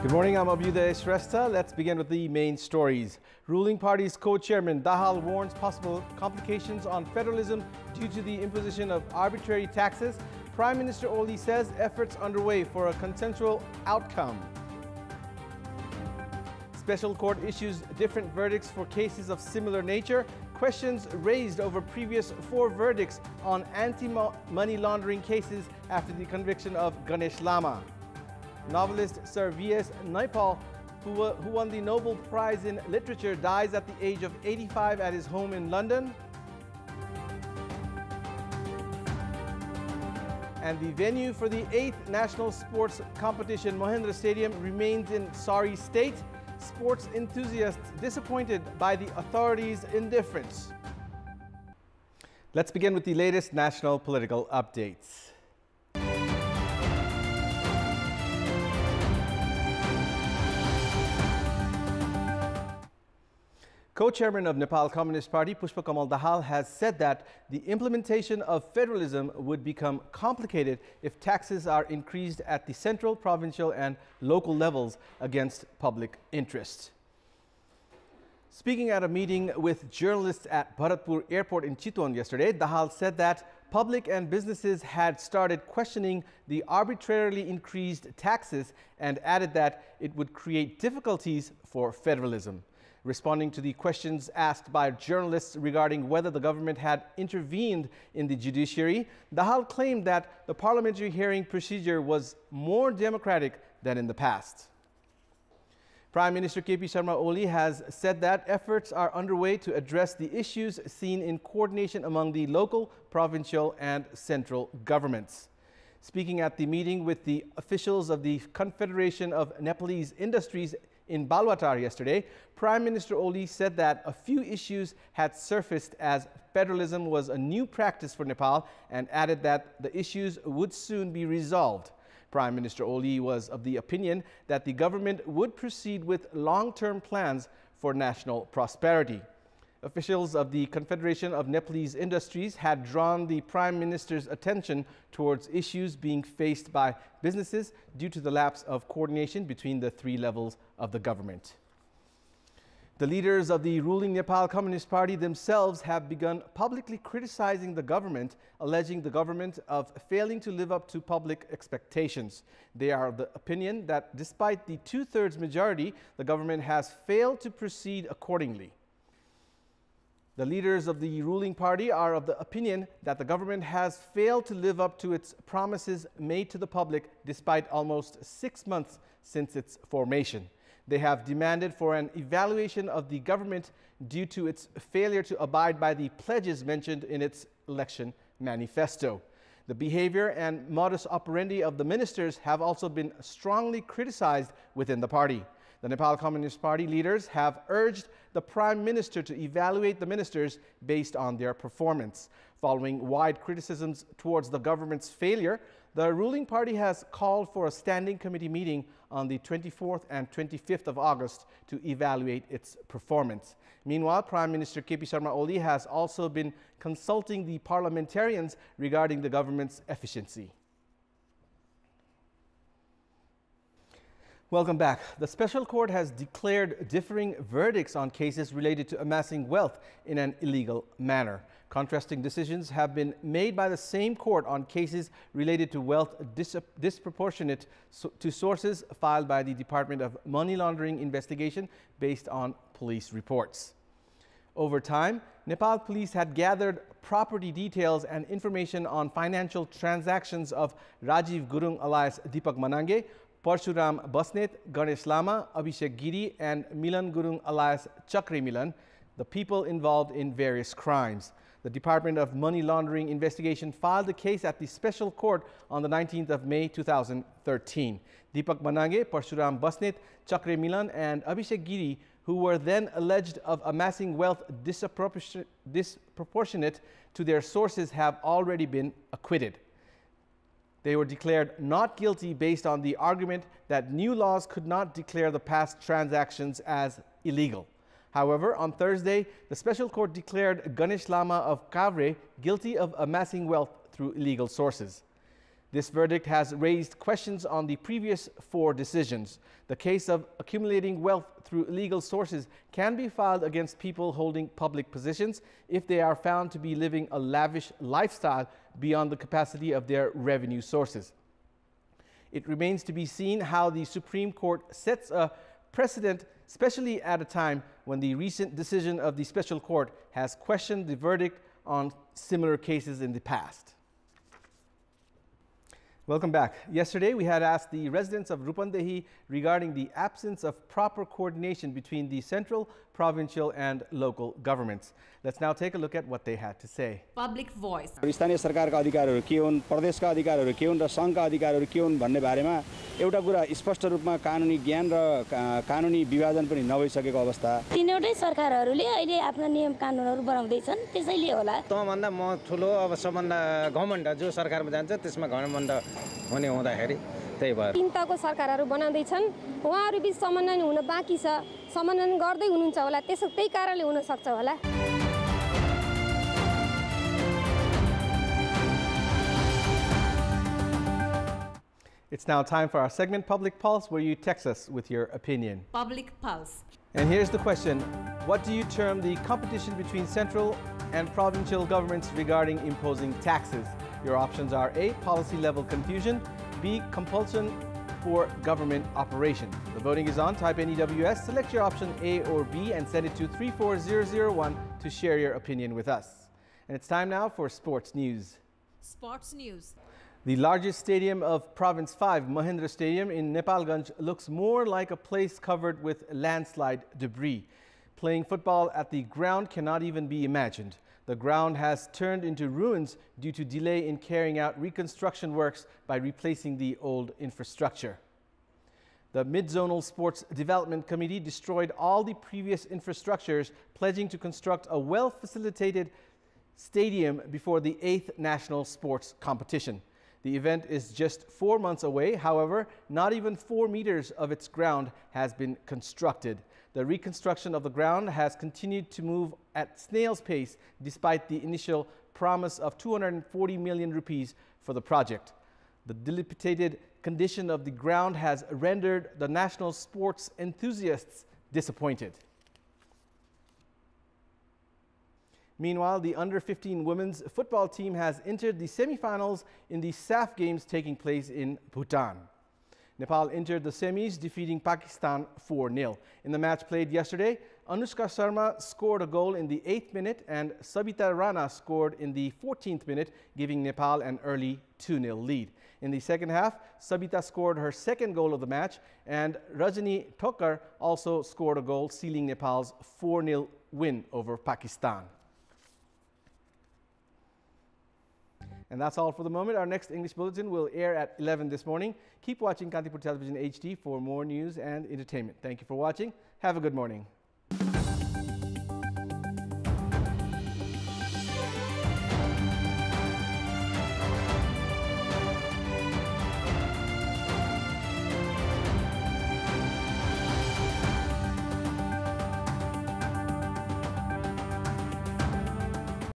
Good morning, I'm Abhyuday Shrestha. Let's begin with the main stories. Ruling party's co-chairman Dahal warns possible complications on federalism due to the imposition of arbitrary taxes. Prime Minister Oli says efforts underway for a consensual outcome. Special court issues different verdicts for cases of similar nature. Questions raised over previous 4 verdicts on anti-money laundering cases after the conviction of Ganesh Lama. Novelist Sir V.S. Naipaul, who won the Nobel Prize in Literature, dies at the age of 85 at his home in London. And the venue for the 8th National Sports Competition, Mohindra Stadium, remains in sorry state. Sports enthusiasts disappointed by the authorities' indifference. Let's begin with the latest national political updates. Co-chairman of Nepal Communist Party, Pushpakamal Dahal, has said that the implementation of federalism would become complicated if taxes are increased at the central, provincial and local levels against public interest. Speaking at a meeting with journalists at Bharatpur Airport in Chitwan yesterday, Dahal said that public and businesses had started questioning the arbitrarily increased taxes and added that it would create difficulties for federalism. Responding to the questions asked by journalists regarding whether the government had intervened in the judiciary, Dahal claimed that the parliamentary hearing procedure was more democratic than in the past. Prime Minister KP Sharma Oli has said that efforts are underway to address the issues seen in coordination among the local, provincial and central governments. Speaking at the meeting with the officials of the Confederation of Nepalese Industries in Balwatar yesterday, Prime Minister Oli said that a few issues had surfaced as federalism was a new practice for Nepal and added that the issues would soon be resolved. Prime Minister Oli was of the opinion that the government would proceed with long-term plans for national prosperity. Officials of the Confederation of Nepalese Industries had drawn the Prime Minister's attention towards issues being faced by businesses due to the lapse of coordination between the 3 levels of the government. The leaders of the ruling Nepal Communist Party themselves have begun publicly criticizing the government, alleging the government of failing to live up to public expectations. They are of the opinion that despite the 2/3 majority, the government has failed to proceed accordingly. The leaders of the ruling party are of the opinion that the government has failed to live up to its promises made to the public despite almost 6 months since its formation. They have demanded for an evaluation of the government due to its failure to abide by the pledges mentioned in its election manifesto. The behavior and modus operandi of the ministers have also been strongly criticized within the party. The Nepal Communist Party leaders have urged the Prime Minister to evaluate the ministers based on their performance. Following wide criticisms towards the government's failure, the ruling party has called for a standing committee meeting on the 24th and 25th of August to evaluate its performance. Meanwhile, Prime Minister KP Sharma Oli has also been consulting the parliamentarians regarding the government's efficiency. Welcome back. The special court has declared differing verdicts on cases related to amassing wealth in an illegal manner. Contrasting decisions have been made by the same court on cases related to wealth disproportionate to sources filed by the Department of Money Laundering investigation based on police reports. Over time, Nepal police had gathered property details and information on financial transactions of Rajiv Gurung alias Deepak Manange, Parshuram Basnet, Ganesh Lama, Abhishek Giri and Milan Gurung alias Chakre Milan, the people involved in various crimes. The Department of Money Laundering investigation filed the case at the special court on the 19th of May 2013. Deepak Manange, Parshuram Basnet, Chakre Milan and Abhishek Giri, who were then alleged of amassing wealth disproportionate to their sources, have already been acquitted. They were declared not guilty based on the argument that new laws could not declare the past transactions as illegal. However, on Thursday, the special court declared Ganesh Lama of Kavre guilty of amassing wealth through illegal sources. This verdict has raised questions on the previous 4 decisions. The case of accumulating wealth through illegal sources can be filed against people holding public positions if they are found to be living a lavish lifestyle beyond the capacity of their revenue sources. It remains to be seen how the Supreme Court sets a precedent, especially at a time when the recent decision of the Special Court has questioned the verdict on similar cases in the past. Welcome back. Yesterday, we had asked the residents of Rupandehi regarding the absence of proper coordination between the central, provincial and local governments. Let's now take a look at what they had to say. Public voice. स्थानीय सरकारका अधिकारहरू के हुन्, प्रदेशका अधिकारहरू के हुन् र संघका अधिकारहरू के हुन् भन्ने बारेमा एउटा कुरा स्पष्ट रूपमा कानुनी ज्ञान र कानुनी विभाजन पनि नभइसकेको अवस्था। तीनवटै सरकारहरूले अहिले आफ्ना नियम कानुनहरू बनाउँदै छन्, त्यसैले होला। तँभन्दा म ठुलो अब सबभन्दा घमण्ड जो सरकारमा जान्छ त्यसमा घमण्ड हुने हुँदाखेरि त्यही भएर चिन्ताको सरकारहरू बनाउँदै छन्, उहाँहरू बीच समन्वय हुन बाँकी छ, समन्वय गर्दै हुनुहुन्छ होला, त्यही कारणले हुन सक्छ होला। It's now time for our segment Public Pulse, where you text us with your opinion. Public Pulse. And here's the question: what do you term the competition between central and provincial governments regarding imposing taxes? Your options are A, policy level confusion, B, compulsion for government operation. The voting is on. Type NEWS, select your option A or B and send it to 34001 to share your opinion with us. And it's time now for sports news. Sports news. The largest stadium of Province 5, Mahindra Stadium in Nepalganj, looks more like a place covered with landslide debris. Playing football at the ground cannot even be imagined. The ground has turned into ruins due to delay in carrying out reconstruction works by replacing the old infrastructure. The Mid-Zonal Sports Development Committee destroyed all the previous infrastructures, pledging to construct a well-facilitated stadium before the 8th National Sports Competition. The event is just 4 months away. However, not even 4 meters of its ground has been constructed. The reconstruction of the ground has continued to move at snail's pace despite the initial promise of 240 million rupees for the project. The dilapidated condition of the ground has rendered the national sports enthusiasts disappointed. Meanwhile, the under-15 women's football team has entered the semi-finals in the SAF games taking place in Bhutan. Nepal entered the semis, defeating Pakistan 4-0. In the match played yesterday, Anushka Sharma scored a goal in the 8th minute and Sabita Rana scored in the 14th minute, giving Nepal an early 2-0 lead. In the second half, Sabita scored her second goal of the match and Rajani Thokar also scored a goal, sealing Nepal's 4-0 win over Pakistan. And that's all for the moment. Our next English bulletin will air at 11 this morning. Keep watching Kantipur Television HD for more news and entertainment. Thank you for watching. Have a good morning.